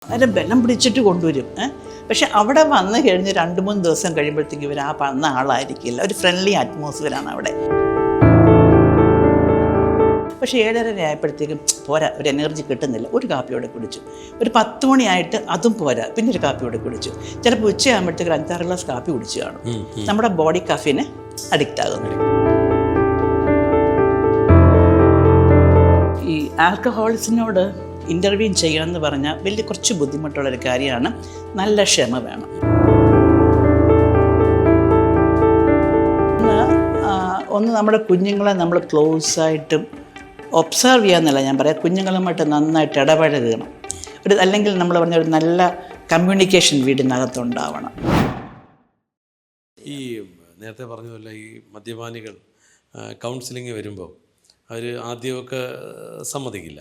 അതിന് ബലം പിടിച്ചിട്ട് കൊണ്ടുവരും. പക്ഷെ അവിടെ വന്നു കഴിഞ്ഞ് 2-3 ദിവസം കഴിയുമ്പോഴത്തേക്കും ഇവർ ആ പറഞ്ഞ ആളായിരിക്കില്ല. ഒരു ഫ്രണ്ട്ലി അറ്റ്മോസ്ഫിയറാണ് അവിടെ. പക്ഷേ 7:30 ആയപ്പോഴത്തേക്കും പോരാ, ഒരു എനർജി കിട്ടുന്നില്ല. ഒരു കാപ്പിയോടെ കുടിച്ചു. ഒരു 10 മണിയായിട്ട് അതും പോരാ, പിന്നെ ഒരു കാപ്പിയോടെ കുടിച്ചു. ചിലപ്പോൾ ഉച്ചയാകുമ്പോഴത്തേക്ക് 5-6 ഗ്ലാസ് കാപ്പി കുടിച്ചു കാണും. നമ്മുടെ ബോഡി കഫീന് അഡിക്റ്റ് ആകുന്നു. ഈ ആൽക്കഹോളിസിനോട് ഇൻ്റർവ്യൂ ചെയ്യണമെന്ന് പറഞ്ഞാൽ വലിയ കുറച്ച് ബുദ്ധിമുട്ടുള്ളൊരു കാര്യമാണ്. നല്ല ക്ഷമ വേണം. ഒന്ന് നമ്മുടെ കുഞ്ഞുങ്ങളെ നമ്മൾ ക്ലോസായിട്ടും ഒബ്സർവ് ചെയ്യാമെന്നല്ല ഞാൻ പറയാം, കുഞ്ഞുങ്ങളുമായിട്ട് നന്നായിട്ട് ഇടപഴകണം. അല്ലെങ്കിൽ നമ്മൾ പറഞ്ഞ ഒരു നല്ല കമ്മ്യൂണിക്കേഷൻ വീടിനകത്തുണ്ടാവണം. ഈ നേരത്തെ പറഞ്ഞതുപോലെ ഈ മദ്യപാനികൾ കൗൺസിലിംഗ് വരുമ്പോൾ അവർ ആദ്യമൊക്കെ സമ്മതിക്കില്ല.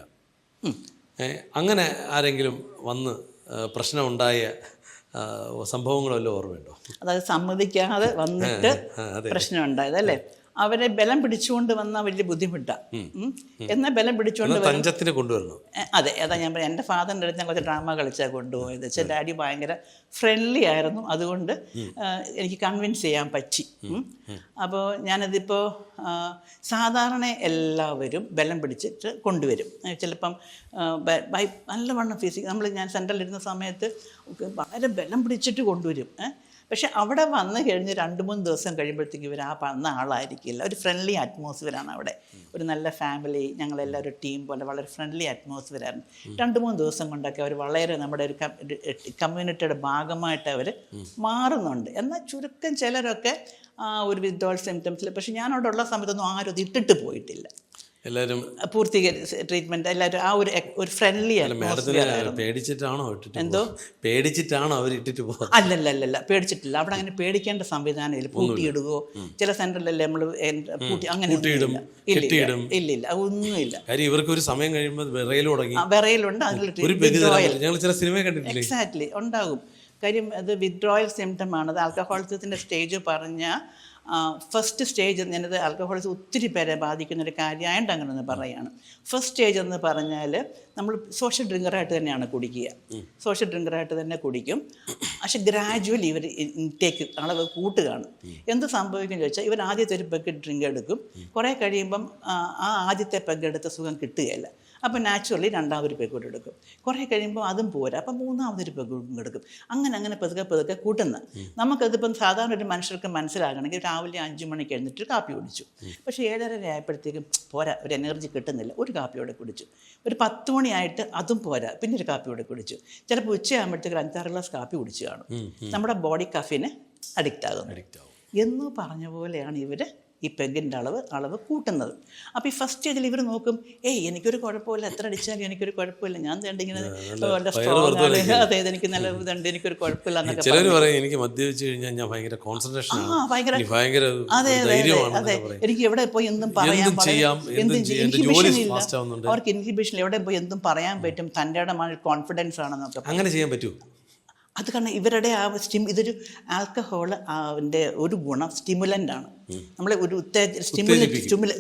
അങ്ങനെ ആരെങ്കിലും വന്ന് പ്രശ്നമുണ്ടായ സംഭവങ്ങളെല്ലാം ഓർമ്മയുണ്ടോ? അതായത് സമ്മതിക്കാതെ വന്നിട്ട് പ്രശ്നമുണ്ടായത് അല്ലേ? അവരെ ബലം പിടിച്ചുകൊണ്ട് വന്നാൽ വലിയ ബുദ്ധിമുട്ടാണ്. എന്നാൽ ബലം പിടിച്ചുകൊണ്ട് തഞ്ചത്തിന് കൊണ്ടുവരണം. അതെ, അതാ ഞാൻ പറയാം. എൻ്റെ ഫാദറിൻ്റെ അടുത്ത് ഞാൻ കുറച്ച് ഡ്രാമ കളിച്ചാൽ കൊണ്ടുപോയത്. വെച്ചാൽ ഡാഡി ഭയങ്കര ഫ്രണ്ട്ലി ആയിരുന്നു, അതുകൊണ്ട് എനിക്ക് കൺവിൻസ് ചെയ്യാൻ പറ്റി. അപ്പോൾ ഞാനതിപ്പോൾ സാധാരണ എല്ലാവരും ബലം പിടിച്ചിട്ട് കൊണ്ടുവരും. ചിലപ്പം നല്ലവണ്ണം ഞാൻ സെൻട്രലിരുന്ന സമയത്ത് വളരെ ബലം പിടിച്ചിട്ട് കൊണ്ടുവരും. പക്ഷെ അവിടെ വന്നു കഴിഞ്ഞ് 2-3 ദിവസം കഴിയുമ്പോഴത്തേക്കും ഇവർ ആ പറഞ്ഞ ആളായിരിക്കില്ല. ഒരു ഫ്രണ്ട്ലി അറ്റ്മോസ്ഫിയറാണ് അവിടെ. ഒരു നല്ല ഫാമിലി, ഞങ്ങളെല്ലാവരും ടീം പോലെ വളരെ ഫ്രണ്ട്ലി അറ്റ്മോസ്ഫിയറായിരുന്നു. 2-3 ദിവസം കൊണ്ടൊക്കെ അവർ വളരെ നമ്മുടെ ഒരു കമ്മ്യൂണിറ്റിയുടെ ഭാഗമായിട്ട് അവർ മാറുന്നുണ്ട്. എന്നാൽ ചുരുക്കം ചിലരൊക്കെ ഒരു വിത്ഡ്രോവൽ സിംറ്റംസിൽ, പക്ഷെ ഞാനവിടെ ഉള്ള സമയത്തൊന്നും ആരും അത് ഇട്ടിട്ട് പോയിട്ടില്ല. എല്ലാവരും പൂർത്തീകരിച്ച് ട്രീറ്റ്മെൻറ്റ് എല്ലാവരും ആ ഒരു ഫ്രണ്ട്ലി പേടിച്ചിട്ടാണോ എന്തോ പേടിച്ചിട്ടാണോ അവർ ഇട്ടിട്ട് പോകുന്നത്? അല്ലല്ല, പേടിച്ചിട്ടില്ല. അവിടെ അങ്ങനെ പേടിക്കേണ്ട സംവിധാനം ഇല്ല. പൂട്ടിയിടുകയോ ചില സെൻറ്ററിലല്ലേ നമ്മൾ പൂട്ടി അങ്ങനെ ഇല്ല, ഒന്നുമില്ല. ഇവർക്ക് ഒരു സമയം കഴിയുമ്പോൾ വിറയിലുണ്ട്. എക്സാക്ട്ലി ഉണ്ടാകും. കാര്യം അത് വിത്ഡ്രോയൽ സിംറ്റമാണ്. അത് ആൽക്കഹോളിസത്തിൻ്റെ സ്റ്റേജ് പറഞ്ഞാൽ ഫസ്റ്റ് സ്റ്റേജ്, ഞാനത് ആൽക്കഹോളിസം ഒത്തിരി പേരെ ബാധിക്കുന്നൊരു കാര്യമായിട്ട് അങ്ങനെ ഒന്ന് പറയുകയാണ്. ഫസ്റ്റ് സ്റ്റേജ് എന്ന് പറഞ്ഞാൽ നമ്മൾ സോഷ്യൽ ഡ്രിങ്കറായിട്ട് തന്നെയാണ് കുടിക്കുക. സോഷ്യൽ ഡ്രിങ്കറായിട്ട് തന്നെ കുടിക്കും. പക്ഷെ ഗ്രാജുവലി ഇവർ ഇൻടേക്ക് അളവ് കൂട്ടുകയാണ്. എന്ത് സംഭവിക്കും ചോദിച്ചാൽ, ഇവർ ആദ്യത്തെ ഒരു പെഗ് ഡ്രിങ്ക് എടുക്കും. കുറേ കഴിയുമ്പം ആ ആദ്യത്തെ പെഗ് എടുത്ത സുഖം കിട്ടുകയില്ല. അപ്പോൾ നാച്ചുറലി രണ്ടാമതൊരു പെഗ് കൂടെ എടുക്കും. കുറേ കഴിയുമ്പോൾ അതും പോരാ, അപ്പം മൂന്നാമതൊരു പെഗ് എടുക്കും. അങ്ങനെ പതുക്കെ കൂട്ടുന്ന. നമുക്കതിപ്പം സാധാരണ ഒരു മനുഷ്യർക്ക് മനസ്സിലാകണമെങ്കിൽ രാവിലെ 5 മണിക്ക് എഴുന്നിട്ട് കാപ്പി കുടിച്ചു. പക്ഷേ 7:30 ആയപ്പോഴത്തേക്കും പോരാ, ഒരു എനർജി കിട്ടുന്നില്ല. ഒരു കാപ്പിയോടെ കുടിച്ചു. ഒരു 10 മണിയായിട്ട് അതും പോരാ, പിന്നെ ഒരു കാപ്പിയോടെ കുടിച്ചു. ചിലപ്പോൾ ഉച്ചയാകുമ്പോഴത്തേക്ക് 5-6 ഗ്ലാസ് കാപ്പി കുടിച്ചു കാണും. നമ്മുടെ ബോഡി കഫീന് അഡിക്റ്റ് ആകുന്നു. എന്ന് പറഞ്ഞ പോലെയാണ് ഇവർ ഈ പെഗിൻ്റെ അളവ് കൂട്ടുന്നത്. അപ്പോൾ ഈ ഫസ്റ്റ് സ്റ്റേജിൽ ഇവർ നോക്കും, എനിക്കൊരു കുഴപ്പമില്ല, എത്ര അടിച്ചാലും എനിക്കൊരു കുഴപ്പമില്ല, ഞാൻ ഇങ്ങനെ വളരെ സ്ട്രോങ് ആണ്, അതായത് എനിക്ക് നല്ല ഇതുണ്ട്, എനിക്കൊരു കുഴപ്പമില്ല എന്നൊക്കെ. ചിലർ പറയും എനിക്ക് മദ്യപിച്ച് കഴിഞ്ഞാൽ ഞാൻ ഭയങ്കര കോൺസെൻട്രേഷൻ, അതെ, എനിക്ക് എവിടെ പോയി എന്തും പറയാൻ, അവർക്ക് ഇൻഹിബിഷൻ എവിടെ പോയി എന്തും പറയാൻ പറ്റും, തൻ്റെ കോൺഫിഡൻസ് ആണെന്നൊക്കെ. അങ്ങനെ ചെയ്യാൻ പറ്റുമോ? അത് കാരണം ഇവരുടെ ഇതൊരു ആൽക്കഹോൾ അതിൻ്റെ ഒരു ഗുണം സ്റ്റിമുലൻ്റ് ആണ്. നമ്മളെ ഒരു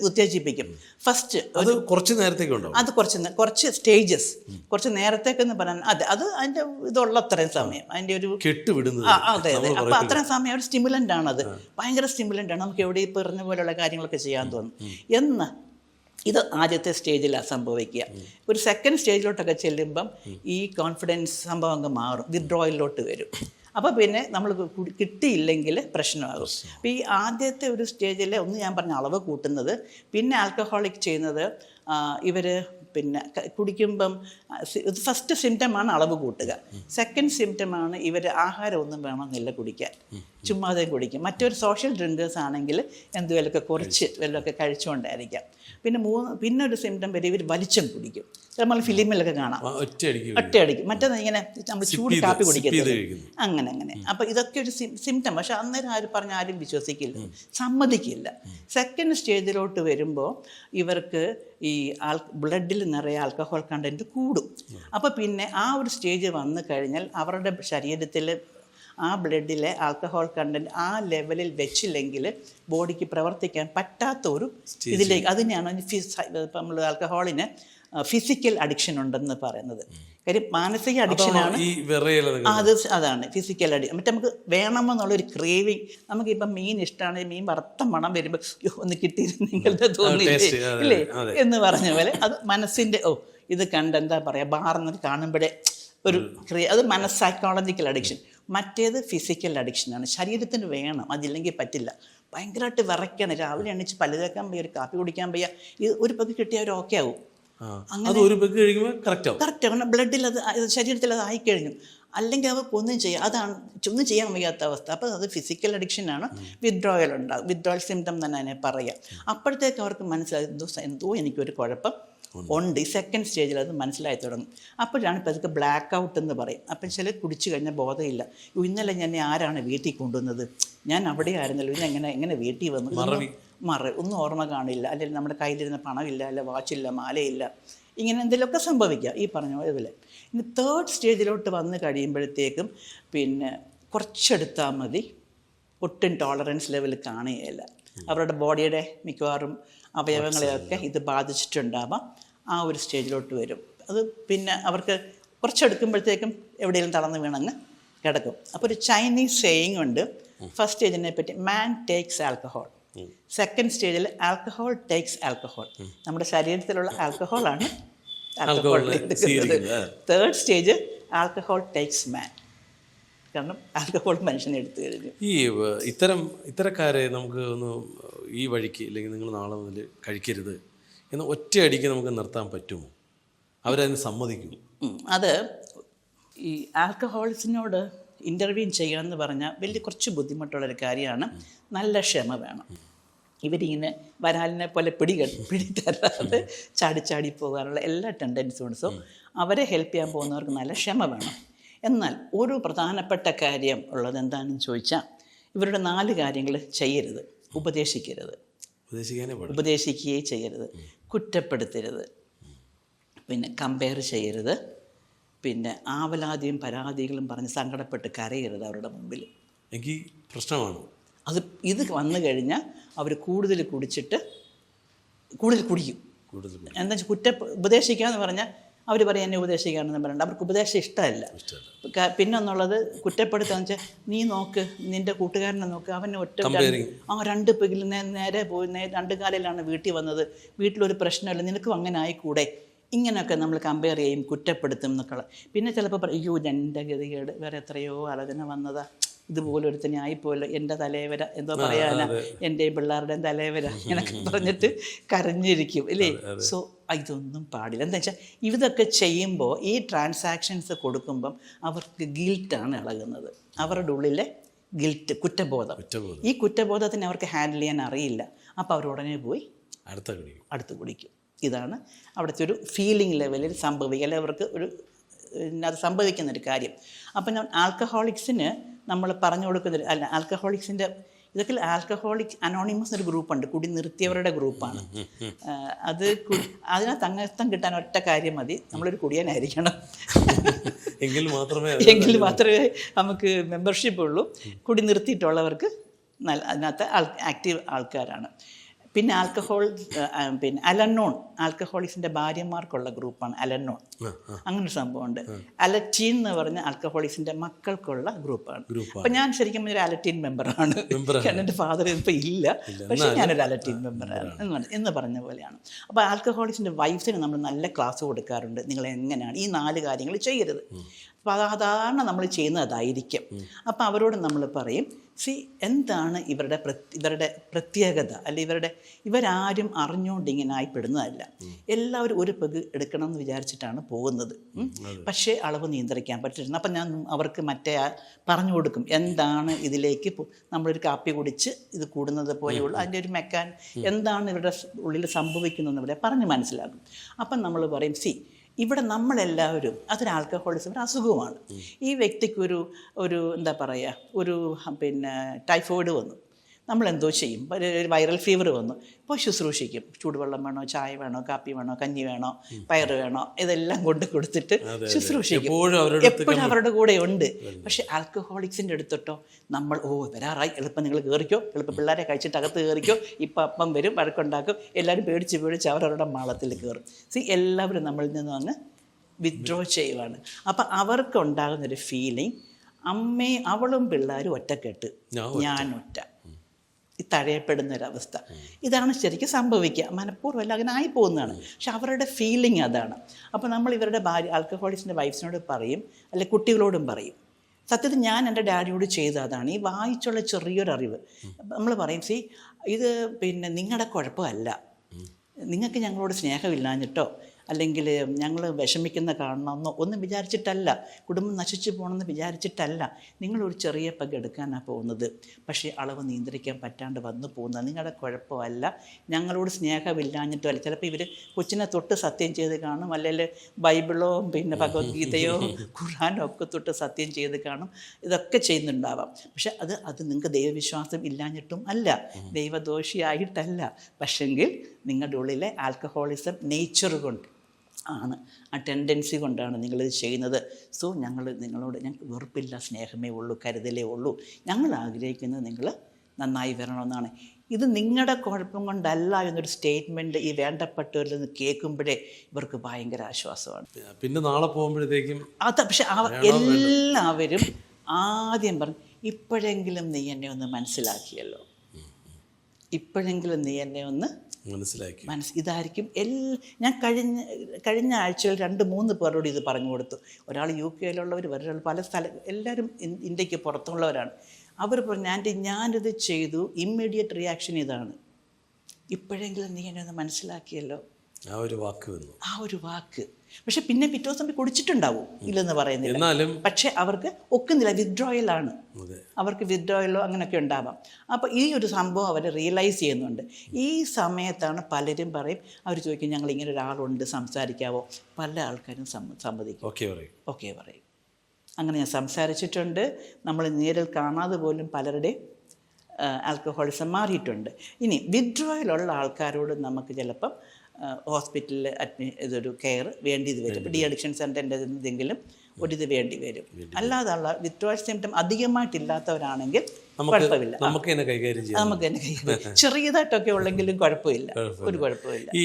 ഉത്തേജിപ്പിക്കും. ഫസ്റ്റ് അത് കുറച്ച് നേരത്തേക്കുണ്ടോ? അത് കുറച്ച് സ്റ്റേജസ്, കുറച്ച് നേരത്തേക്കെന്ന് പറയാൻ അത് അതിൻ്റെ ഇതുള്ള അത്രയും സമയം, അതിൻ്റെ ഒരു കെട്ടുവിടുന്നത്. അതെ. അപ്പോൾ അത്രയും സമയം ഒരു സ്റ്റിമുലൻ്റ് ആണ്. അത് ഭയങ്കര സ്റ്റിമുലൻ്റ് ആണ്. നമുക്ക് എവിടെ ഈ പറഞ്ഞ പോലെയുള്ള കാര്യങ്ങളൊക്കെ ചെയ്യാൻ തോന്നും. ഇത് ആദ്യത്തെ സ്റ്റേജിലാണ് സംഭവിക്കുക. ഒരു സെക്കൻഡ് സ്റ്റേജിലോട്ടൊക്കെ ചെല്ലുമ്പം ഈ കോൺഫിഡൻസ് സംഭവം അങ്ങ് മാറും, വിത്ഡ്രോയിലോട്ട് വരും. അപ്പോൾ പിന്നെ നമ്മൾ കിട്ടിയില്ലെങ്കിൽ പ്രശ്നമാകും. അപ്പോൾ ഈ ആദ്യത്തെ ഒരു സ്റ്റേജിൽ ഞാൻ പറഞ്ഞ അളവ് കൂട്ടുന്നത്, പിന്നെ ആൽക്കഹോളിക് ചെയ്യുന്നത് ഇവർ പിന്നെ കുടിക്കുമ്പം ഫസ്റ്റ് സിംറ്റമാണ് അളവ് കൂട്ടുക. സെക്കൻഡ് സിംറ്റമാണ് ഇവർ ആഹാരമൊന്നും വേണമെന്നില്ല കുടിക്കാൻ, ചുമ്മാതെ കുടിക്കും. മറ്റൊരു സോഷ്യൽ ഡ്രിങ്കേഴ്സ് ആണെങ്കിൽ എന്തുവല്ലൊക്കെ കുറച്ച് വല്ലതൊക്കെ കഴിച്ചുകൊണ്ടായിരിക്കാം. പിന്നെ ഒരു സിംറ്റം വരെ ഇവർ വലിച്ചും കുടിക്കും. നമ്മൾ ഫിലിമിലൊക്കെ കാണാം, ഒറ്റയടിക്കും. മറ്റേത് ഇങ്ങനെ നമ്മൾ ചൂട് കാപ്പി കുടിക്കുന്നത്, അങ്ങനെ. അപ്പോൾ ഇതൊക്കെ ഒരു സിംറ്റം. പക്ഷെ അന്നേരം ആരും വിശ്വസിക്കില്ല, സമ്മതിക്കില്ല. സെക്കൻഡ് സ്റ്റേജിലോട്ട് വരുമ്പോൾ ഇവർക്ക് ഈ ബ്ലഡിൽ നിറയെ ആൽക്കഹോൾ കണ്ടൻറ്റ് കൂടും. അപ്പോൾ പിന്നെ ആ ഒരു സ്റ്റേജ് വന്നു കഴിഞ്ഞാൽ അവരുടെ ശരീരത്തിൽ ആ ബ്ലഡിലെ ആൽക്കഹോൾ കണ്ടൻറ്റ് ആ ലെവലിൽ വെച്ചില്ലെങ്കിൽ ബോഡിക്ക് പ്രവർത്തിക്കാൻ പറ്റാത്തൊരു ഇതിലേക്ക്, അതിനെയാണ് നമ്മൾ ആൽക്കഹോളിന് ഫിസിക്കൽ അഡിക്ഷൻ ഉണ്ടെന്ന് പറയുന്നത്. കാര്യം മാനസിക അഡിക്ഷനാണ്. ഈ വിറയലൊക്കെ അതാണ് ഫിസിക്കൽ അഡിക്ഷൻ. മറ്റേ നമുക്ക് വേണമെന്നുള്ളൊരു ക്രേവിങ്. നമുക്കിപ്പം മീൻ ഇഷ്ടമാണ്, മീൻ വറുത്ത മണം വരുമ്പോൾ ഒന്ന് കിട്ടിയിരുന്നെങ്കിൽ തോന്നില്ലേ ഇല്ലേ എന്ന് പറഞ്ഞ പോലെ അത് മനസ്സിൻ്റെ ഇത് കണ്ട് എന്താ പറയുക ബാർന്നത് കാണുമ്പോഴേ ഒരു അത് സൈക്കോളജിക്കൽ അഡിക്ഷൻ. മറ്റേത് ഫിസിക്കൽ അഡിക്ഷനാണ്. ശരീരത്തിന് വേണം, അതില്ലെങ്കിൽ പറ്റില്ല. ഭയങ്കരമായിട്ട് വിറയ്ക്കണം, രാവിലെ എണീച്ച് പല്ല് തേക്കാൻ വയ്യ, ഒരു കാപ്പി കുടിക്കാൻ വയ്യ, ഇത് ഒരു പെഗ് കിട്ടിയാൽ അവർ ഓക്കെ ആവും. അങ്ങനെ ഒരു പെഗ് കഴിക്കുമ്പോൾ കറക്റ്റ് ആവും. ബ്ലഡിൽ അത് ശരീരത്തിൽ അത് ആയിക്കഴിഞ്ഞു. അല്ലെങ്കിൽ അവർക്ക് ഒന്നും ചെയ്യാം, അതാണ് ഒന്നും ചെയ്യാൻ വയ്യാത്ത അവസ്ഥ. അപ്പോൾ അത് ഫിസിക്കൽ അഡിക്ഷനാണ്. വിത്ഡ്രോയൽ ഉണ്ടാകും, വിത്ഡ്രോയൽ സിംറ്റം തന്നെ അതിനെ പറയാം. അപ്പോഴത്തേക്ക് അവർക്ക് മനസ്സിലായി എന്തോ എനിക്കൊരു കുഴപ്പം ഉണ്ട്. ഈ സെക്കൻഡ് സ്റ്റേജിൽ അത് മനസ്സിലായി തുടങ്ങും. അപ്പോഴാണ് ഇപ്പോൾ അതൊക്കെ ബ്ലാക്ക് ഔട്ട് എന്ന് പറയും. അപ്പം ചില കുടിച്ചു കഴിഞ്ഞാൽ ബോധമില്ല. ഇന്നലെ ഞാൻ ആരാണ് വീട്ടിൽ കൊണ്ടുവന്നത്, ഞാൻ അവിടെ ആയിരുന്നല്ലോ, ഇന്ന് എങ്ങനെ വീട്ടിൽ വന്നു, ഒന്നും ഓർമ്മ കാണില്ല. അല്ലെങ്കിൽ നമ്മുടെ കയ്യിലിരുന്ന പണമില്ല, അല്ല വാച്ചില്ല, മാലയില്ല, ഇങ്ങനെ എന്തെങ്കിലുമൊക്കെ സംഭവിക്കുക ഈ പറഞ്ഞ പോലെ. ഇനി തേർഡ് സ്റ്റേജിലോട്ട് വന്ന് കഴിയുമ്പോഴത്തേക്കും പിന്നെ കുറച്ചെടുത്താൽ മതി, ഒട്ടും ടോളറൻസ് ലെവൽ കാണുകയില്ല. അവരുടെ ബോഡിയുടെ മിക്കവാറും അവയവങ്ങളെയൊക്കെ ഇത് ബാധിച്ചിട്ടുണ്ടാവാം. ആ ഒരു സ്റ്റേജിലോട്ട് വരും. അത് പിന്നെ അവർക്ക് കുറച്ചെടുക്കുമ്പോഴത്തേക്കും എവിടെയെങ്കിലും തളർന്ന് വീണങ്ങ് കിടക്കും. അപ്പോൾ ഒരു ചൈനീസ് സേയിങ് ഉണ്ട് ഫസ്റ്റ് സ്റ്റേജിനെ പറ്റി, മാൻ ടേക്സ് ആൽക്കഹോൾ. സെക്കൻഡ് സ്റ്റേജിൽ ആൽക്കഹോൾ ടേക്സ് ആൽക്കഹോൾ. നമ്മുടെ ശരീരത്തിലുള്ള ആൽക്കഹോളാണ് ആൽക്കഹോൾ എടുക്കുന്നത്. തേർഡ് സ്റ്റേജ് ആൽക്കഹോൾ ടേക്സ് മാൻ. കാരണം ആൽക്കഹോൾ മനുഷ്യനെ എടുത്തു കഴിഞ്ഞു. ഈ ഇത്തരക്കാരെ നമുക്ക് ഒന്ന് ഈ വഴിക്ക്, അല്ലെങ്കിൽ നിങ്ങൾ നാളെ മുതൽ കഴിക്കരുത് എന്ന് ഒറ്റയടിക്ക് നമുക്ക് നിർത്താൻ പറ്റുമോ? അവരതിന് സമ്മതിക്കും? അത് ഈ ആൽക്കഹോളിസിനോട് ഇൻ്റർവ്യൂൻ ചെയ്യുക എന്ന് പറഞ്ഞാൽ വലിയ കുറച്ച് ബുദ്ധിമുട്ടുള്ളൊരു കാര്യമാണ്. നല്ല ക്ഷമ വേണം. ഇവരിങ്ങനെ വരാലിനെ പോലെ പിടിതരാതെ ചാടി പോകാനുള്ള എല്ലാ ടെൻഡൻസിയും അവരെ ഹെൽപ്പ് ചെയ്യാൻ പോകുന്നവർക്ക് നല്ല ക്ഷമ വേണം. എന്നാൽ ഒരു പ്രധാനപ്പെട്ട കാര്യം ഉള്ളത് എന്താണെന്ന് ചോദിച്ചാൽ, ഇവരുടെ 4 കാര്യങ്ങൾ ചെയ്യരുത്. ഉപദേശിക്കരുത്, ഉപദേശിക്കുകയേ ചെയ്യരുത്, കുറ്റപ്പെടുത്തരുത്, പിന്നെ കമ്പയർ ചെയ്യരുത്, പിന്നെ ആവലാതിയും പരാതികളും പറഞ്ഞ് സങ്കടപ്പെട്ട് കരയരുത് അവരുടെ മുമ്പിൽ. എനിക്ക് പ്രശ്നമാണ് ഇത് വന്നു കഴിഞ്ഞാൽ അവർ കൂടുതൽ കുടിച്ചിട്ട് കൂടുതൽ കുടിക്കും. എന്താ വെച്ചാൽ ഉപദേശിക്കുക എന്ന് പറഞ്ഞാൽ അവർ പറയും എന്നെ ഉപദേശിക്കുകയാണെന്ന് പറയണ്ട, അവർക്ക് ഉപദേശം ഇഷ്ടമല്ല. പിന്നെ ഒന്നുള്ളത് കുറ്റപ്പെടുത്താന്ന് വെച്ചാൽ, നീ നോക്ക്, നിൻ്റെ കൂട്ടുകാരനെ നോക്ക്, അവനെ ഒറ്റ 2 പെഗിൽ നേരെ പോയി 2 കാലിലാണ് വീട്ടിൽ വന്നത്, വീട്ടിലൊരു പ്രശ്നമില്ല, നിനക്കും അങ്ങനെ ആയിക്കൂടെ, ഇങ്ങനെയൊക്കെ നമ്മൾ കമ്പയർ ചെയ്യും, കുറ്റപ്പെടുത്തും എന്നൊക്കെ. പിന്നെ ചിലപ്പോൾ പറയും, അയ്യോ എൻ്റെ ഗതികേട്, വേറെ എത്രയോ ആലോചന വന്നതാ, ഇതുപോലെ ഒരുത്തനെ ആയിപ്പോല്ലോ, എൻ്റെ തലവേര എന്തോ പറയാനാ, എൻ്റെയും പിള്ളേരുടെയും തലവേര, ഇങ്ങനെയൊക്കെ പറഞ്ഞിട്ട് കരഞ്ഞിരിക്കും ഇല്ലേ. സോ ഇതൊന്നും പാടില്ല. എന്താ വെച്ചാൽ ഇതൊക്കെ ചെയ്യുമ്പോൾ ഈ ട്രാൻസാക്ഷൻസ് കൊടുക്കുമ്പം അവർക്ക് ഗിൽറ്റാണ് ഇളകുന്നത്. അവരുടെ ഉള്ളിലെ ഗിൽറ്റ്, കുറ്റബോധം. ഈ കുറ്റബോധത്തിന് അവർക്ക് ഹാൻഡിൽ ചെയ്യാൻ അറിയില്ല. അപ്പോൾ അവരുടനെ പോയി അടുത്ത് കുടിക്കും. ഇതാണ് അവിടുത്തെ ഒരു ഫീലിംഗ് ലെവലിൽ സംഭവിക്കുക, അല്ലെങ്കിൽ അവർക്ക് അത് സംഭവിക്കുന്നൊരു കാര്യം. അപ്പം ഞാൻ ആൽക്കഹോളിക്സിന് നമ്മൾ പറഞ്ഞു കൊടുക്കുന്നൊരു ആൽക്കഹോളിക്സിൻ്റെ ഇതൊക്കെ ആൽക്കഹോളിക് അനോണിമസ് ഒരു ഗ്രൂപ്പുണ്ട്, കുടി നിർത്തിയവരുടെ ഗ്രൂപ്പാണ്. അതിനകത്ത് അംഗത്വം കിട്ടാൻ ഒറ്റ കാര്യം മതി, നമ്മളൊരു കുടിയനായിരിക്കണം. എങ്കിൽ മാത്രമേ നമുക്ക് മെമ്പർഷിപ്പ് ഉള്ളൂ. കുടി നിർത്തിയിട്ടുള്ളവർക്ക് അതിനകത്ത് ആക്റ്റീവ് ആൾക്കാരാണ്. പിന്നെ പിന്നെ അലനോൺ, ആൽക്കഹോളിക്സിൻ്റെ ഭാര്യമാർക്കുള്ള ഗ്രൂപ്പാണ് അലനോൺ. അങ്ങനൊരു സംഭവമുണ്ട്. അലറ്റീൻ എന്ന് പറഞ്ഞ ആൽക്കഹോളിക്സിൻ്റെ മക്കൾക്കുള്ള ഗ്രൂപ്പാണ്. അപ്പം ഞാൻ ശരിക്കും ഒരു അലറ്റീൻ മെമ്പറാണ്. കാരണം എൻ്റെ ഫാദർ ഇപ്പോൾ ഇല്ല, പക്ഷേ ഞാനൊരു അലറ്റീൻ മെമ്പറാണ് എന്ന് പറഞ്ഞ പോലെയാണ്. അപ്പോൾ ആൽക്കഹോളിക്സിൻ്റെ വൈഫ്സിന് നമ്മൾ നല്ല ക്ലാസ് കൊടുക്കാറുണ്ട്. നിങ്ങൾ എങ്ങനെയാണ് ഈ 4 കാര്യങ്ങൾ ചെയ്യരുത്. അപ്പോൾ സാധാരണ നമ്മൾ ചെയ്യുന്നത് അതായിരിക്കും. അപ്പോൾ അവരോട് നമ്മൾ പറയും, എന്താണ് ഇവരുടെ പ്രത്യേകത, അല്ലെങ്കിൽ ഇവരാരും അറിഞ്ഞുകൊണ്ട് ഇങ്ങനെ ആയിപ്പെടുന്നതല്ല. എല്ലാവരും ഒരു പെഗ് എടുക്കണം എന്ന് വിചാരിച്ചിട്ടാണ് പോകുന്നത്. പക്ഷേ അളവ് നിയന്ത്രിക്കാൻ പറ്റില്ല. അപ്പം ഞാൻ അവർക്ക് പറഞ്ഞു കൊടുക്കും, എന്താണ് ഇതിലേക്ക് നമ്മളൊരു കാപ്പി കുടിച്ച് ഇത് കൂടുന്നത് പോലെയുള്ള അതിൻ്റെ ഒരു എന്താണ് ഇവരുടെ ഉള്ളിൽ സംഭവിക്കുന്നതെന്ന് ഇവിടെ പറഞ്ഞ് മനസ്സിലാക്കും. അപ്പം നമ്മൾ പറയും, ഇവിടെ നമ്മളെല്ലാവരും അതൊരു ആൽക്കഹോളിസം ഒരു അസുഖമാണ്. ഈ വ്യക്തിക്ക് ഒരു എന്താ പറയുക, ഒരു പിന്നെ ടൈഫോയിഡ് വന്നു, നമ്മളെന്തോ ചെയ്യും? ഒരു വൈറൽ ഫീവർ വന്നു, ഇപ്പോൾ ശുശ്രൂഷിക്കും. ചൂടുവെള്ളം വേണോ, ചായ വേണോ, കാപ്പി വേണോ, കഞ്ഞി വേണോ, പയറ് വേണോ, ഇതെല്ലാം കൊടുത്തിട്ട് ശുശ്രൂഷിക്കും. എപ്പോഴും അവരുടെ കൂടെ ഉണ്ട്. പക്ഷേ ആൽക്കഹോളിക്സിൻ്റെ അടുത്തിട്ടോ നമ്മൾ വരാറായി, എളുപ്പം നിങ്ങൾ കയറിക്കോ, എളുപ്പം പിള്ളേരെ കഴിച്ചിട്ട് അകത്ത് കയറിക്കോ, ഇപ്പം അപ്പം വരും, വഴക്കുണ്ടാക്കും, എല്ലാവരും പേടിച്ച് അവരവരുടെ മാളത്തിൽ കയറും. എല്ലാവരും നമ്മളിൽ നിന്നും അങ്ങ് വിത്ഡ്രോ ചെയ്യുവാണ്. അപ്പം അവർക്കുണ്ടാകുന്നൊരു ഫീലിംഗ്, അവളും പിള്ളേരും ഒറ്റക്കെട്ട്, ഞാൻ ഒറ്റ, ഈ തഴയപ്പെടുന്നൊരവസ്ഥ. ഇതാണ് ശരിക്കും സംഭവിക്കുക. മനഃപൂർവ്വമല്ല, അങ്ങനെ ആയി പോകുന്നതാണ്. പക്ഷെ അവരുടെ ഫീലിംഗ് അതാണ്. അപ്പോൾ നമ്മൾ ഇവരുടെ ആൽക്കഹോളിക്സിൻ്റെ വൈഫ്സിനോട് പറയും, അല്ലെ കുട്ടികളോടും പറയും, സത്യത്തിൽ ഞാൻ എൻ്റെ ഡാഡിയോട് ചെയ്ത അതാണ്. ഈ വായിച്ചുള്ള ചെറിയൊരറിവ് നമ്മൾ പറയും, ഇത് പിന്നെ നിങ്ങളുടെ കുഴപ്പമല്ല, നിങ്ങൾക്ക് ഞങ്ങളോട് സ്നേഹമില്ലാഞ്ഞിട്ടോ അല്ലെങ്കിൽ ഞങ്ങൾ വിഷമിക്കുന്ന കാണണമെന്നോ ഒന്നും വിചാരിച്ചിട്ടല്ല, കുടുംബം നശിച്ചു പോകണമെന്ന് വിചാരിച്ചിട്ടല്ല, നിങ്ങളൊരു ചെറിയ പഗ് എടുക്കാനാണ് പോകുന്നത്, പക്ഷേ അളവ് നിയന്ത്രിക്കാൻ പറ്റാണ്ട് വന്നു പോകുന്നത് നിങ്ങളുടെ കുഴപ്പമല്ല, ഞങ്ങളോട് സ്നേഹമില്ലാഞ്ഞിട്ടോ അല്ല. ചിലപ്പോൾ ഇവർ കൊച്ചിനെ തൊട്ട് സത്യം ചെയ്ത് കാണും, അല്ലെങ്കിൽ ബൈബിളോ പിന്നെ ഭഗവത്ഗീതയോ ഖുർആനോ ഒക്കെ തൊട്ട് സത്യം ചെയ്ത് കാണും, ഇതൊക്കെ ചെയ്യുന്നുണ്ടാവാം. പക്ഷെ അത് നിങ്ങൾക്ക് ദൈവവിശ്വാസം ഇല്ലാഞ്ഞിട്ടും അല്ല, ദൈവദോഷിയായിട്ടല്ല, പക്ഷെങ്കിൽ നിങ്ങളുടെ ഉള്ളിലെ ആൽക്കഹോളിസം നേച്ചർ കൊണ്ട് ആണ്, ആ ടെൻഡൻസി കൊണ്ടാണ് നിങ്ങളിത് ചെയ്യുന്നത്. സോ നിങ്ങളോട് ഞങ്ങൾക്ക് വെറുപ്പില്ല, സ്നേഹമേ ഉള്ളൂ, കരുതലേ ഉള്ളൂ, ഞങ്ങൾ ആഗ്രഹിക്കുന്നത് നിങ്ങൾ നന്നായി വരണമെന്നാണ്. ഇത് നിങ്ങളുടെ കുഴപ്പം കൊണ്ടല്ല എന്നൊരു സ്റ്റേറ്റ്മെൻറ്റ് ഈ വേണ്ടപ്പെട്ടവരിൽ നിന്ന് കേൾക്കുമ്പോഴേ ഇവർക്ക് ഭയങ്കര ആശ്വാസമാണ്. പിന്നെ നാളെ പോകുമ്പോഴത്തേക്കും പക്ഷെ എല്ലാവരും ആദ്യം പറഞ്ഞു, ഇപ്പോഴെങ്കിലും നീ എന്നെ ഒന്ന് മനസ്സിലാക്കിയല്ലോ, ഇപ്പോഴെങ്കിലും നീ എന്നെ ഒന്ന് മനസ്സിലാക്കി. ഇതായിരിക്കും ഞാൻ കഴിഞ്ഞ ആഴ്ചയിൽ 2-3 പേരോട് ഇത് പറഞ്ഞു കൊടുത്തു. ഒരാൾ UK-യിലുള്ളവർ, ഒരാൾ പല എല്ലാവരും ഇന്ത്യക്ക് പുറത്തുള്ളവരാണ്. അവർ പറഞ്ഞു, ആൻറ്റി ഞാനിത് ചെയ്തു, ഇമ്മീഡിയറ്റ് റിയാക്ഷൻ ഇതാണ്, ഇപ്പോഴെങ്കിലും നീ എന്നെ ഒന്ന് മനസ്സിലാക്കിയല്ലോ. ആ ഒരു വാക്ക് പക്ഷെ പിന്നെ പിറ്റേ ദിവസം കുടിച്ചിട്ടുണ്ടാവും, ഇല്ലെന്ന് പറയുന്നില്ല, പക്ഷെ അവർക്ക് ഒക്കുന്നില്ല, വിത്ഡ്രോയലാണ്, അവർക്ക് വിത്ഡ്രോയലോ അങ്ങനെയൊക്കെ ഉണ്ടാവാം. അപ്പോൾ ഈ ഒരു സംഭവം അവർ റിയലൈസ് ചെയ്യുന്നുണ്ട്. ഈ സമയത്താണ് പലരും പറയും, അവർ ചോദിക്കും ഞങ്ങൾ ഇങ്ങനെ ഒരാളുണ്ട് സംസാരിക്കാവോ, പല ആൾക്കാരും സമ്മതിക്കും, ഓക്കെ പറയും. അങ്ങനെ ഞാൻ സംസാരിച്ചിട്ടുണ്ട്, നമ്മൾ നേരിൽ കാണാതെ പോലും പലരുടെയും ആൽക്കഹോളിസം മാറിയിട്ടുണ്ട്. ഇനി വിത്ഡ്രോയിലുള്ള ആൾക്കാരോട് നമുക്ക് ചിലപ്പം ഹോസ്പിറ്റലിൽ ഇതൊരു കെയർ വേണ്ടിയത് വരും. ഡി അഡിക്ഷൻ സെൻ്ററിൻ്റെ എന്തെങ്കിലും ഒരിത് വേണ്ടി വരും. അല്ലാതെയുള്ള വിത്ഡ്രോയൽ സിംറ്റം അധികമായിട്ടില്ലാത്തവരാണെങ്കിൽ കുഴപ്പമില്ല, നമുക്ക് തന്നെ കൈകാര്യം ചെറിയതായിട്ടൊക്കെ ഉള്ളെങ്കിലും കുഴപ്പമില്ല, ഒരു കുഴപ്പമില്ല. ഈ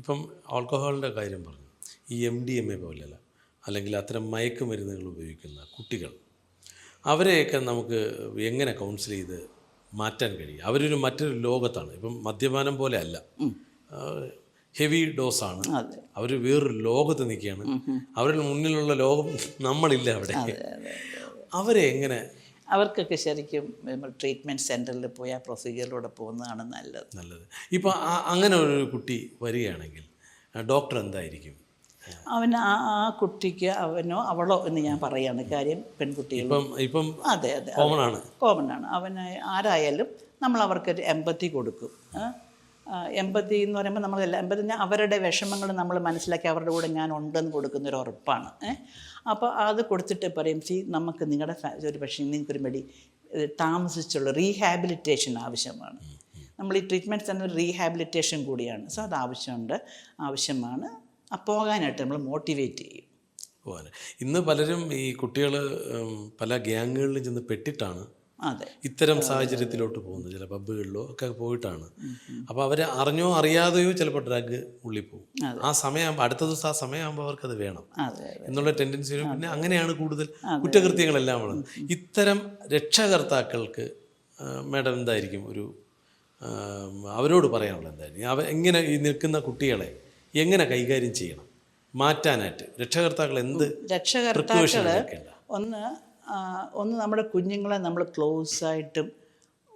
ഇപ്പം ആൽക്കഹോളിൻ്റെ കാര്യം പറഞ്ഞു, ഈ MDMA പോലെയല്ല, അല്ലെങ്കിൽ അത്തരം മയക്കുമരുന്നുകൾ ഉപയോഗിക്കുന്ന കുട്ടികൾ, അവരെയൊക്കെ നമുക്ക് എങ്ങനെ കൗൺസിൽ ചെയ്ത് മാറ്റാൻ കഴിയും? അവരൊരു മറ്റൊരു ലോകത്താണ്. ഇപ്പം മദ്യപാനം പോലെ അല്ല, ഹെവി ഡോസാണ്, അവർ വേറൊരു ലോകത്ത് നിൽക്കുകയാണ്, അവരുടെ മുന്നിലുള്ള ലോകം നമ്മളില്ല അവിടെ. അവരെ എങ്ങനെ? അവർക്കൊക്കെ ശരിക്കും ട്രീറ്റ്മെൻറ്റ് സെൻറ്ററിൽ പോയി ആ പ്രൊസീജിയറിലൂടെ പോകുന്നതാണ് നല്ലത്. ഇപ്പോൾ അങ്ങനെ ഒരു കുട്ടി വരികയാണെങ്കിൽ ഡോക്ടർ എന്തായിരിക്കും? അവന് ആ കുട്ടിക്ക് അവനോ അവളോ എന്ന് ഞാൻ പറയുകയാണ്, കാര്യം പെൺകുട്ടികളും ഇപ്പം അതെ കോമൺ ആണ്. അവന് ആരായാലും നമ്മൾ അവർക്കൊരു എമ്പത്തി കൊടുക്കും. എമ്പത്തി എന്ന് പറയുമ്പോൾ എമ്പത്തി അവരുടെ വിഷമങ്ങൾ നമ്മൾ മനസ്സിലാക്കി അവരുടെ കൂടെ ഞാൻ ഉണ്ടെന്ന് കൊടുക്കുന്നൊരു ഉറപ്പാണ്. അപ്പോൾ അത് കൊടുത്തിട്ട് പറയും, നമുക്ക് നിങ്ങളുടെ ഒരു പക്ഷേ നിങ്ങൾക്കൊരു താമസിച്ചുള്ള റീഹാബിലിറ്റേഷൻ ആവശ്യമാണ്. നമ്മൾ ഈ ട്രീറ്റ്മെൻറ്റ് സെൻ്റർ റീഹാബിലിറ്റേഷൻ കൂടിയാണ്. സോ അത് ആവശ്യമാണ്. പോകാനായിട്ട് നമ്മൾ മോട്ടിവേറ്റ് ചെയ്യും. ഇന്ന് പലരും ഈ കുട്ടികൾ പല ഗ്യാങ്ങുകളിലും ചെന്ന് പെട്ടിട്ടാണ് ഇത്തരം സാഹചര്യത്തിലോട്ട് പോകുന്നത്. ചില പബ്ബുകളിലോ ഒക്കെ പോയിട്ടാണ്. അപ്പോൾ അവർ അറിഞ്ഞോ അറിയാതെയോ ചിലപ്പോൾ ഡ്രഗ് ഉള്ളിൽ പോകും. ആ സമയമാകുമ്പോൾ അടുത്ത ദിവസം ആ സമയമാകുമ്പോൾ അവർക്കത് വേണം എന്നുള്ള ടെൻഡൻസി വരും. പിന്നെ അങ്ങനെയാണ് കൂടുതൽ കുറ്റകൃത്യങ്ങളെല്ലാം ഉള്ളത്. ഇത്തരം രക്ഷകർത്താക്കൾക്ക് മാഡം എന്തായിരിക്കും അവരോട് പറയാനുള്ളത് എന്തായിരിക്കും? എങ്ങനെ ഈ നിൽക്കുന്ന കുട്ടികളെ എങ്ങനെ കൈകാര്യം ചെയ്യണം മാറ്റാനായിട്ട്? രക്ഷകർത്താക്കൾ ഒന്ന് നമ്മുടെ കുഞ്ഞുങ്ങളെ നമ്മൾ ക്ലോസായിട്ടും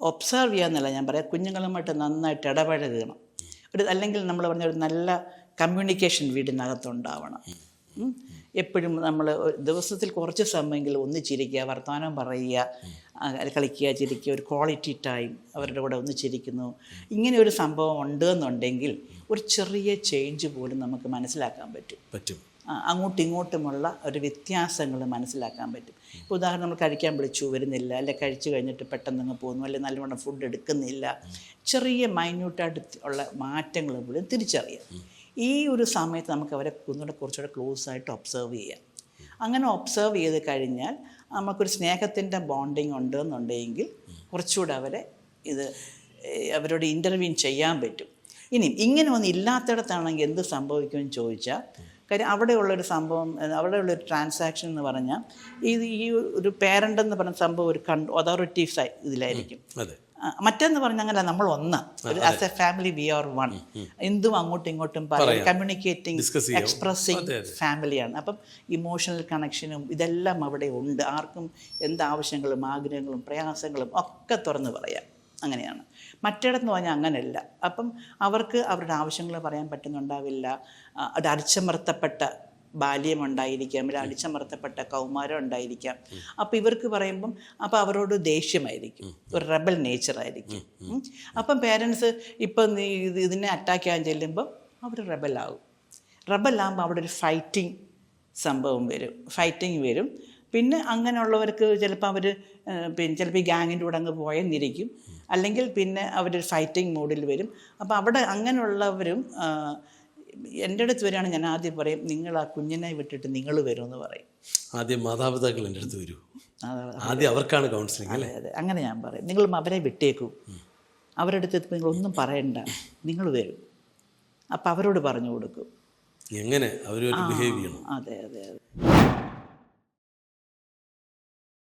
ഒബ്സർവ് ചെയ്യാമെന്നല്ല ഞാൻ പറയാം, കുഞ്ഞുങ്ങളുമായിട്ട് നന്നായിട്ട് ഇടപഴകണം. അല്ലെങ്കിൽ നമ്മൾ പറഞ്ഞ ഒരു നല്ല കമ്മ്യൂണിക്കേഷൻ വീടിനകത്തുണ്ടാവണം. എപ്പോഴും നമ്മൾ ദിവസത്തിൽ കുറച്ച് സമയമെങ്കിലും ഒന്നിച്ചിരിക്കുക, വർത്തമാനം പറയുക, കളിക്കുക, ചിരിക്കുക, ഒരു ക്വാളിറ്റി ടൈം അവരുടെ കൂടെ ഒന്നിച്ചിരിക്കുന്നു. ഇങ്ങനെ ഒരു സംഭവം ഉണ്ടെന്നുണ്ടെങ്കിൽ ഒരു ചെറിയ ചേഞ്ച് പോലും നമുക്ക് മനസ്സിലാക്കാൻ പറ്റും. അങ്ങോട്ടും ഇങ്ങോട്ടുമുള്ള ഒരു വ്യത്യാസങ്ങൾ മനസ്സിലാക്കാൻ പറ്റും. ഇപ്പോൾ ഉദാഹരണം, നമ്മൾ കഴിക്കാൻ വിളിച്ചു വരുന്നില്ല, അല്ലെങ്കിൽ കഴിച്ചു കഴിഞ്ഞിട്ട് പെട്ടെന്ന് അങ്ങ് പോകുന്നു, അല്ലെങ്കിൽ നല്ലവണ്ണം ഫുഡ് എടുക്കുന്നില്ല, ചെറിയ മൈന്യൂട്ടായിട്ട് ഉള്ള മാറ്റങ്ങൾ പോലും തിരിച്ചറിയാം. ഈ ഒരു സമയത്ത് നമുക്ക് അവരെ കുറച്ചുകൂടെ ക്ലോസ് ആയിട്ട് ഒബ്സർവ് ചെയ്യാം. അങ്ങനെ ഒബ്സർവ് ചെയ്ത് കഴിഞ്ഞാൽ നമുക്കൊരു സ്നേഹത്തിൻ്റെ ബോണ്ടിങ് ഉണ്ടെന്നുണ്ടെങ്കിൽ കുറച്ചുകൂടെ അവരോട് ഇൻ്റർവ്യൂ ചെയ്യാൻ പറ്റും. ഇനി ഇങ്ങനെ ഒന്നും ഇല്ലാത്തിടത്താണെങ്കിൽ എന്ത് സംഭവിക്കുമെന്ന് ചോദിച്ചാൽ, കാര്യം അവിടെയുള്ളൊരു സംഭവം, അവിടെയുള്ളൊരു ട്രാൻസാക്ഷൻ എന്ന് പറഞ്ഞാൽ ഈ ഒരു പേരൻ്റ് എന്ന് പറഞ്ഞ സംഭവം ഒരു അതോറിറ്റീവ്സ് ഇതിലായിരിക്കും. മറ്റെന്ന് പറഞ്ഞാൽ അങ്ങനെ നമ്മൾ ഒന്ന് ഒരു as a family we are one. എന്തും അങ്ങോട്ടും ഇങ്ങോട്ടും പറയാം, കമ്മ്യൂണിക്കേറ്റിംഗ്, എക്സ്പ്രസിങ് ഫാമിലിയാണ്. അപ്പം ഇമോഷണൽ കണക്ഷനും ഇതെല്ലാം അവിടെ ഉണ്ട്. ആർക്കും എന്താവശ്യങ്ങളും ആഗ്രഹങ്ങളും പ്രയാസങ്ങളും ഒക്കെ തുറന്ന് പറയാം. അങ്ങനെയാണ്. മറ്റിടത്ത് പറഞ്ഞാൽ അങ്ങനെയല്ല. അപ്പം അവർക്ക് അവരുടെ ആവശ്യങ്ങൾ പറയാൻ പറ്റുന്നുണ്ടാവില്ല. അത് അടിച്ചമർത്തപ്പെട്ട ബാല്യമുണ്ടായിരിക്കാം, അല്ലെങ്കിൽ അടിച്ചമർത്തപ്പെട്ട കൗമാരം ഉണ്ടായിരിക്കാം. അപ്പോൾ ഇവർക്ക് പറയുമ്പം അപ്പോൾ അവരോട് ദേഷ്യമായിരിക്കും, ഒരു റെബൽ നേച്ചറായിരിക്കും. അപ്പം പേരൻസ് ഇപ്പം ഇതിനെ അറ്റാക്ക് ചെയ്യാൻ ചെല്ലുമ്പോൾ അവർ റെബലാകും. റെബലാകുമ്പോൾ അവിടെ ഒരു ഫൈറ്റിംഗ് സംഭവം വരും. പിന്നെ അങ്ങനെയുള്ളവർക്ക് ചിലപ്പോൾ അവർ ചിലപ്പോൾ ഈ ഗ്യാങ്ങിൻ്റെ കൂടെ അങ്ങ് പോയെന്നിരിക്കും, അല്ലെങ്കിൽ പിന്നെ അവരൊരു ഫൈറ്റിംഗ് മോഡിൽ വരും. അപ്പോൾ അവിടെ അങ്ങനെയുള്ളവരും എൻ്റെ അടുത്ത് വരികയാണ്, ഞാൻ ആദ്യം പറയും, നിങ്ങൾ ആ കുഞ്ഞിനെ വിട്ടിട്ട് നിങ്ങൾ വരുമെന്ന് പറയും. ആദ്യം മാതാപിതാക്കൾ എൻ്റെ അടുത്ത് വരൂ, ആദ്യം അവർക്കാണ് കൗൺസിലിംഗ്. അതെ, അങ്ങനെ ഞാൻ പറയും. നിങ്ങൾ അവരെ വിട്ടേക്കും, അവരുടെ അടുത്ത് നിങ്ങളൊന്നും പറയണ്ട, നിങ്ങൾ വരും. അപ്പം അവരോട് പറഞ്ഞു കൊടുക്കും എങ്ങനെ അവർ ബിഹേവ് ചെയ്യണം. അതെ.